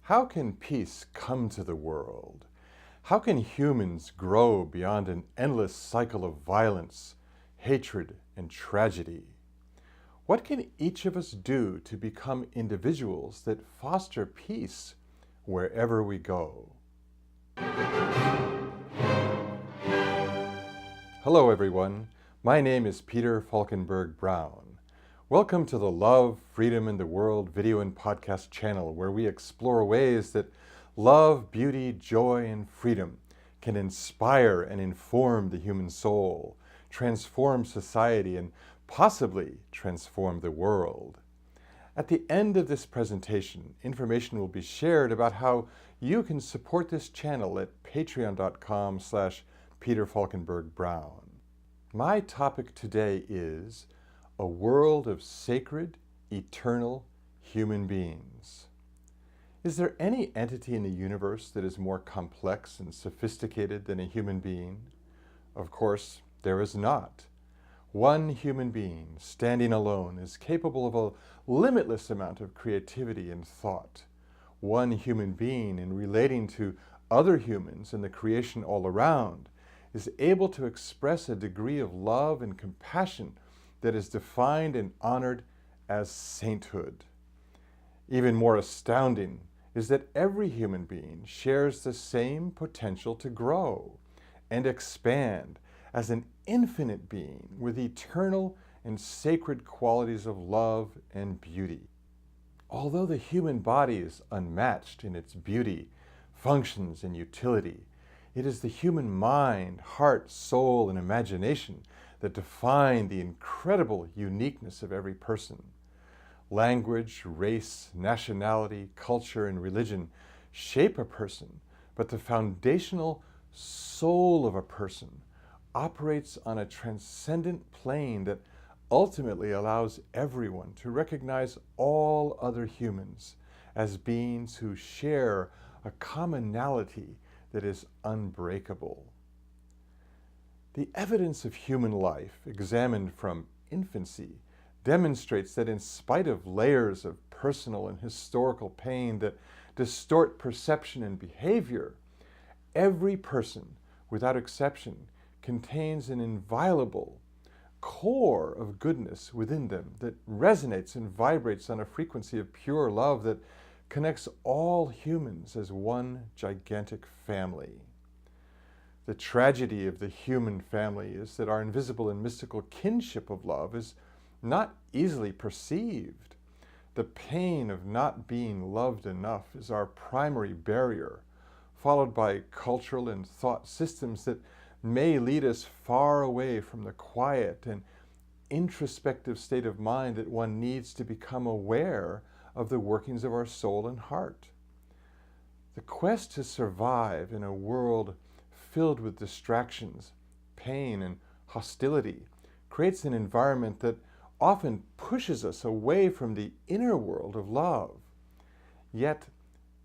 How can peace come to the world? How can humans grow beyond an endless cycle of violence, hatred, and tragedy? What can each of us do to become individuals that foster peace wherever we go? Hello everyone, my name is Peter Falkenberg Brown. Welcome to the Love, Freedom, and the World video and podcast channel, where we explore ways that love, beauty, joy, and freedom can inspire and inform the human soul, transform society, and possibly transform the world. At the end of this presentation, information will be shared about how you can support this channel at patreon.com/Peter Falkenberg Brown. My topic today is a world of sacred, eternal human beings. Is there any entity in the universe that is more complex and sophisticated than a human being? Of course, there is not. One human being, standing alone, is capable of a limitless amount of creativity and thought. One human being, in relating to other humans and the creation all around, is able to express a degree of love and compassion that is defined and honored as sainthood. Even more astounding is that every human being shares the same potential to grow and expand as an infinite being with eternal and sacred qualities of love and beauty. Although the human body is unmatched in its beauty, functions, and utility, it is the human mind, heart, soul, and imagination that define the incredible uniqueness of every person. Language, race, nationality, culture, and religion shape a person, but the foundational soul of a person operates on a transcendent plane that ultimately allows everyone to recognize all other humans as beings who share a commonality that is unbreakable. The evidence of human life, examined from infancy, demonstrates that in spite of layers of personal and historical pain that distort perception and behavior, every person, without exception, contains an inviolable core of goodness within them that resonates and vibrates on a frequency of pure love that connects all humans as one gigantic family. The tragedy of the human family is that our invisible and mystical kinship of love is not easily perceived. The pain of not being loved enough is our primary barrier, followed by cultural and thought systems that may lead us far away from the quiet and introspective state of mind that one needs to become aware of the workings of our soul and heart. The quest to survive in a world filled with distractions, pain, and hostility creates an environment that often pushes us away from the inner world of love. Yet,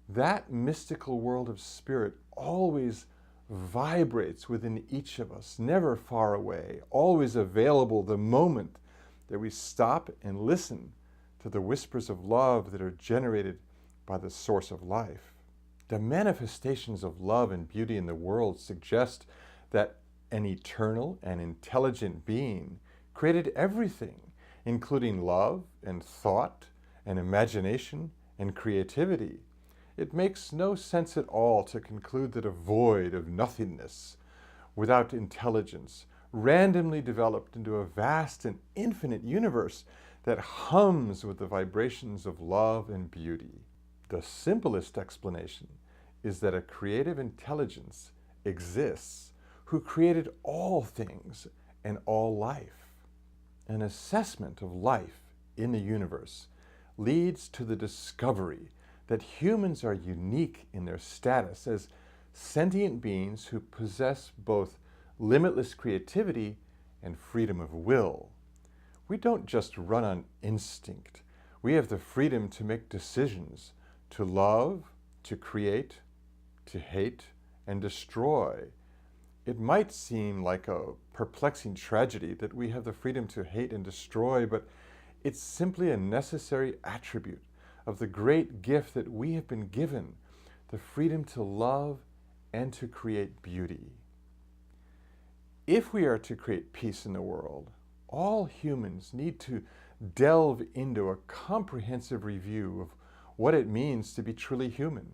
that mystical world of spirit always vibrates within each of us, never far away, always available the moment that we stop and listen to the whispers of love that are generated by the source of life. The manifestations of love and beauty in the world suggest that an eternal and intelligent being created everything, including love and thought and imagination and creativity. It makes no sense at all to conclude that a void of nothingness, without intelligence, randomly developed into a vast and infinite universe that hums with the vibrations of love and beauty. The simplest explanation is that a creative intelligence exists who created all things and all life. An assessment of life in the universe leads to the discovery that humans are unique in their status as sentient beings who possess both limitless creativity and freedom of will. We don't just run on instinct. We have the freedom to make decisions, to love, to create, to hate, and destroy. It might seem like a perplexing tragedy that we have the freedom to hate and destroy, but it's simply a necessary attribute of the great gift that we have been given, the freedom to love and to create beauty. If we are to create peace in the world, all humans need to delve into a comprehensive review of what it means to be truly human.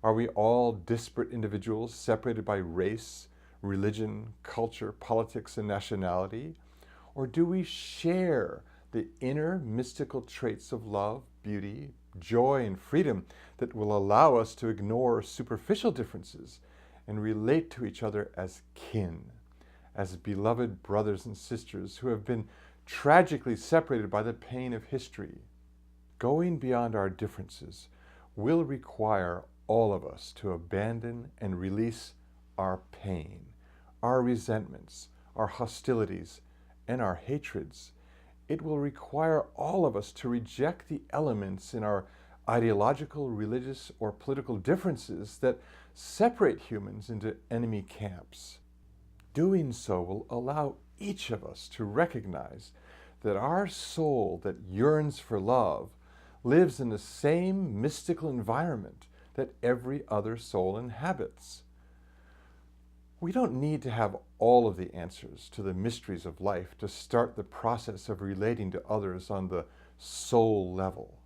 Are we all disparate individuals separated by race, religion, culture, politics, and nationality? Or do we share the inner mystical traits of love, beauty, joy, and freedom that will allow us to ignore superficial differences and relate to each other as kin, as beloved brothers and sisters who have been tragically separated by the pain of history? Going beyond our differences will require all of us to abandon and release our pain, our resentments, our hostilities, and our hatreds. It will require all of us to reject the elements in our ideological, religious, or political differences that separate humans into enemy camps. Doing so will allow each of us to recognize that our soul that yearns for love lives in the same mystical environment that every other soul inhabits. We don't need to have all of the answers to the mysteries of life to start the process of relating to others on the soul level.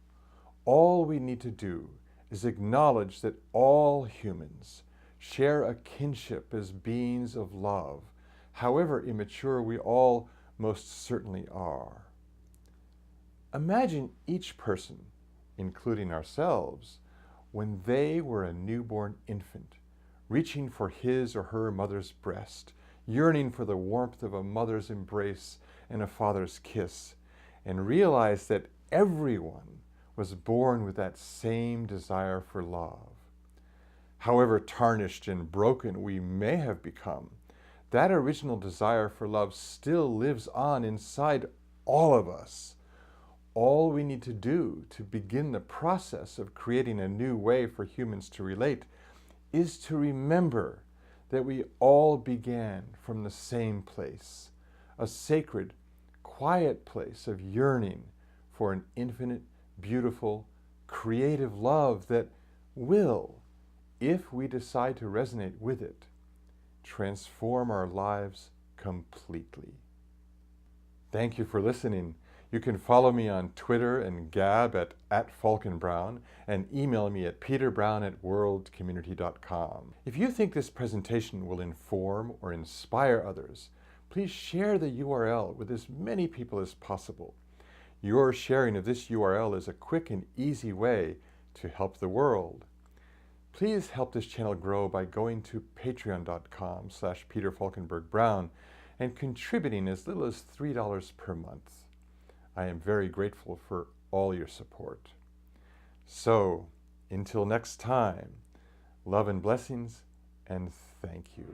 All we need to do is acknowledge that all humans share a kinship as beings of love, however immature we all most certainly are. Imagine each person, including ourselves, when they were a newborn infant, reaching for his or her mother's breast, yearning for the warmth of a mother's embrace and a father's kiss, and realized that everyone was born with that same desire for love. However tarnished and broken we may have become, that original desire for love still lives on inside all of us. All we need to do to begin the process of creating a new way for humans to relate is to remember that we all began from the same place, a sacred, quiet place of yearning for an infinite, beautiful, creative love that will, if we decide to resonate with it, transform our lives completely. Thank you for listening. You can follow me on Twitter and Gab at @FalkenBrown and email me at peterbrown@worldcommunity.com. If you think this presentation will inform or inspire others, please share the URL with as many people as possible. Your sharing of this URL is a quick and easy way to help the world. Please help this channel grow by going to patreon.com/PeterFalkenbergBrown and contributing as little as $3 per month. I am very grateful for all your support. So, until next time, love and blessings, and thank you.